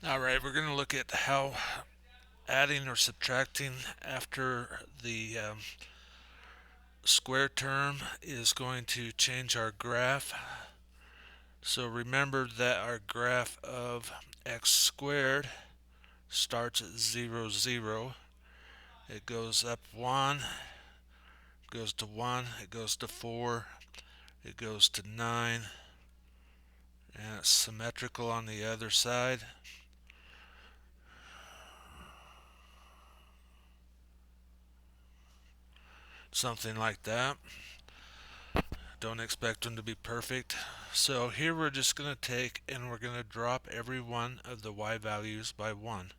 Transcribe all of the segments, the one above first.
Alright, we're going to look at how adding or subtracting after the square term is going to change our graph. So remember that our graph of x squared starts at 0, 0. It goes up 1, goes to 1, it goes to 4, it goes to 9, and it's symmetrical on the other side. Something like that. Don't expect them to be perfect. So here we're just going to take and we're going to drop every one of the y values by 1.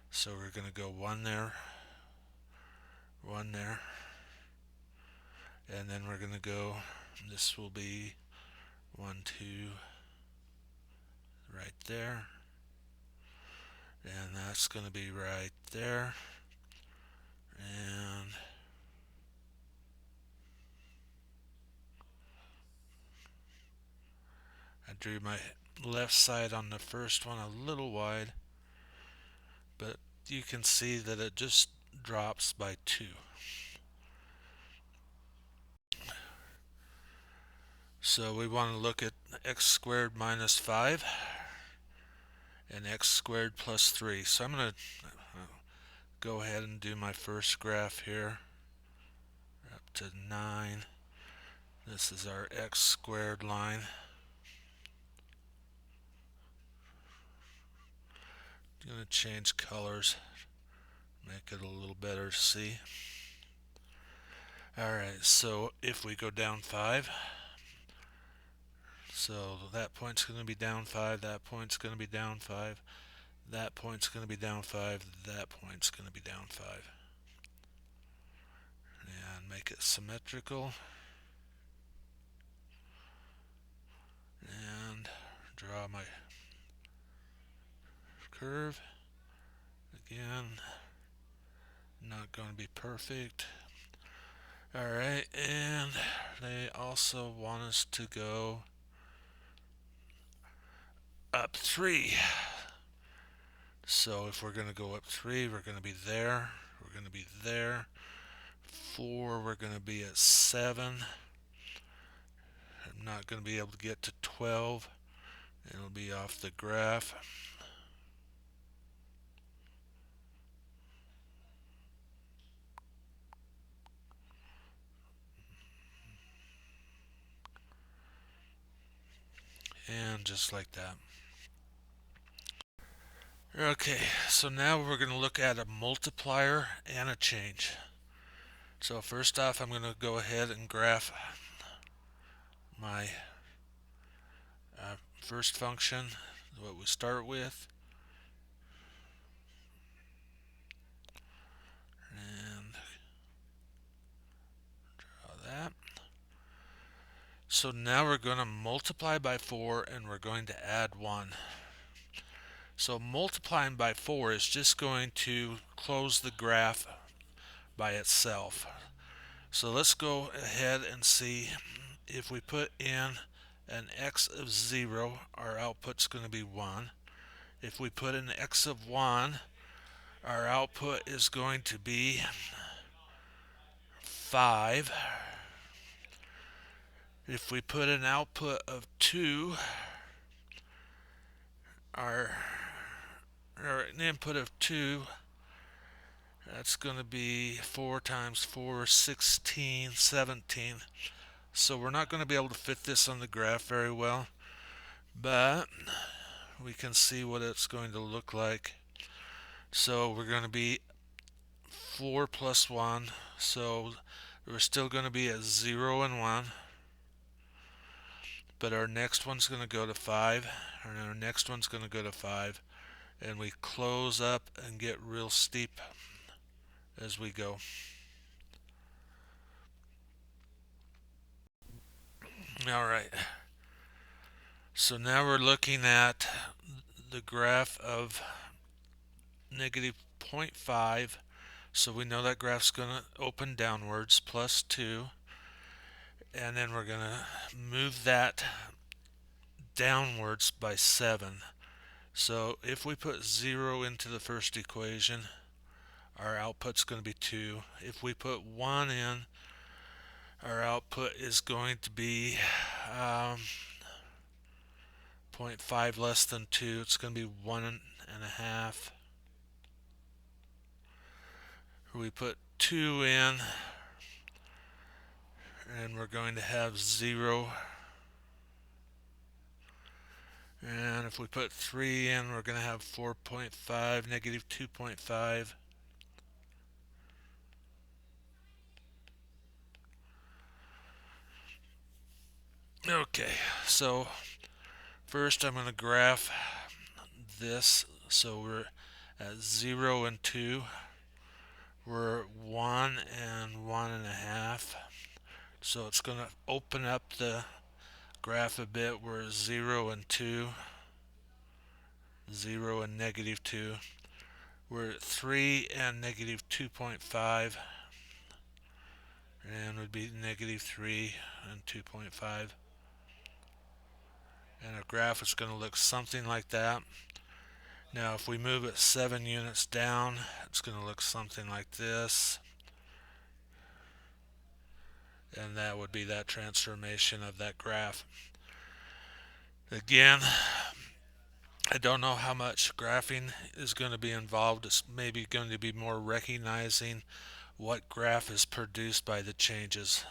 So we're going to go 1 there, 1 there, and then we're going to go, this will be 1, 2, right there, and that's going to be right there, and I drew my left side on the first one a little wide, but you can see that it just drops by 2. So we want to look at x squared minus 5 and x squared plus 3. So I'm going to go ahead and do my first graph here up to 9. This is our x squared line. I'm going to change colors, make it a little better to see. Alright, so if we go down 5, so that point's going to be down 5, that point's going to be down 5, that point's going to be down 5, that point's going to be down 5. And make it symmetrical. And draw my curve. Again, not going to be perfect. Alright, and they also want us to go up 3. So if we're going to go up 3, we're going to be there, we're going to be there. 4, we're going to be at 7. I'm not going to be able to get to 12. It'll be off the graph. And just like that. Okay, so now we're going to look at a multiplier and a change. So first off, I'm going to go ahead and graph my first function, what we start with, and draw that. So now we're going to multiply by 4 and we're going to add 1. So multiplying by 4 is just going to close the graph by itself. So let's go ahead and see if we put in an x of 0, our output's going to be 1. If we put in x of 1, our output is going to be 5. If we put an output of 2, our an input of 2, that's going to be 4 times 4, 16, 17. So we're not going to be able to fit this on the graph very well, but we can see what it's going to look like. So we're going to be 4 plus 1, so we're still going to be at 0 and 1, but our next one's going to go to 5, and our next one's going to go to 5, and we close up and get real steep as we go. Alright, so now we're looking at the graph of negative 0.5. So we know that graph's going to open downwards, plus 2. And then we're going to move that downwards by 7. So if we put 0 into the first equation, our output's going to be 2. If we put 1 in, our output is going to be um, 0.5 less than 2. It's going to be 1.5. We put 2 in, and we're going to have 0. And if we put 3 in, we're going to have 4.5, negative 2.5. Okay, so first I'm going to graph this. So we're at 0 and 2. We're 1 and 1.5. So it's going to open up the graph a bit. We're 0 and 2, 0 and negative 2. We're at 3 and negative 2.5, and would be negative 3 and 2.5. And our graph is going to look something like that. Now if we move it 7 units down, it's going to look something like this. And that would be that transformation of that graph. Again, I don't know how much graphing is going to be involved. It's maybe going to be more recognizing what graph is produced by the changes.